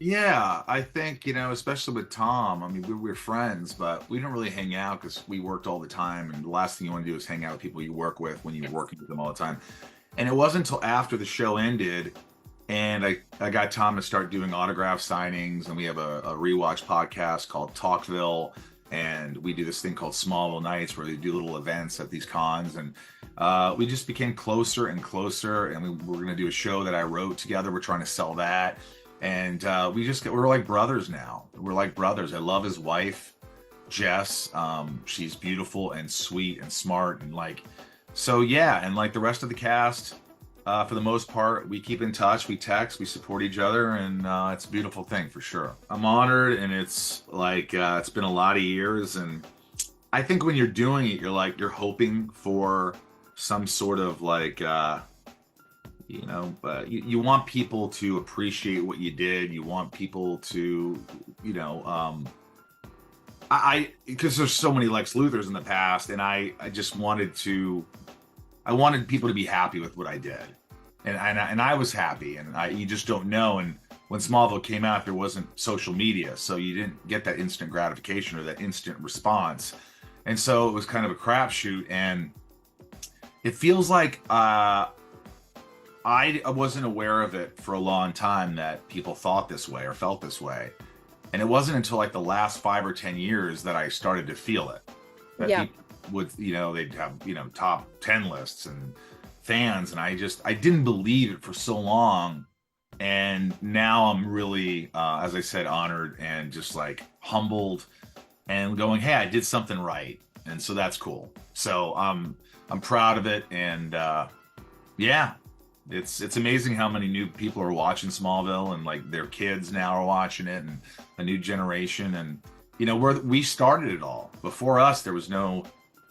Yeah, I think, especially with Tom, I mean, we were friends, but we didn't really hang out because we worked all the time. And the last thing you want to do is hang out with people you work with when you're working with them all the time. And it wasn't until after the show ended and I got Tom to start doing autograph signings. And we have a rewatch podcast called Talkville. And we do this thing called Smallville Nights where we do little events at these cons. And we just became closer and closer. And we're going to do a show that I wrote together. We're trying to sell that. And we're like brothers now. We're like brothers. I love his wife, Jess. She's beautiful and sweet and smart and like, so yeah. And like the rest of the cast, for the most part, we keep in touch, we text, we support each other, and it's a beautiful thing for sure. I'm honored, and it's like it's been a lot of years, and I think when you're doing it, you're hoping for some sort of like you want people to appreciate what you did. You want people to, you know, I because there's so many Lex Luthors in the past, and I just I wanted people to be happy with what I did, and I was happy, and you just don't know. And when Smallville came out, there wasn't social media, so you didn't get that instant gratification or that instant response, and so it was kind of a crapshoot. And it feels like I wasn't aware of it for a long time that people thought this way or felt this way. And it wasn't until like the last 5 or 10 years that I started to feel it. That Yeah. people would, they'd have, top 10 lists and fans. And I didn't believe it for so long. And now I'm really, as I said, honored and just like humbled and going, hey, I did something right. And so that's cool. So I'm proud of it. And yeah, it's amazing how many new people are watching Smallville, and like their kids now are watching it, and a new generation. And we started it all. Before us, there was no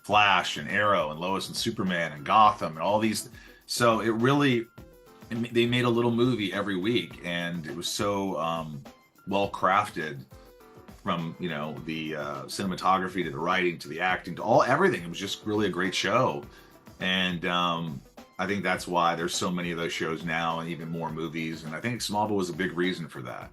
Flash and Arrow and Lois and Superman and Gotham and all these. So they made a little movie every week, and it was so well crafted, from the cinematography to the writing to the acting to everything. It was just really a great show. And I think that's why there's so many of those shows now, and even more movies. And I think Smallville was a big reason for that.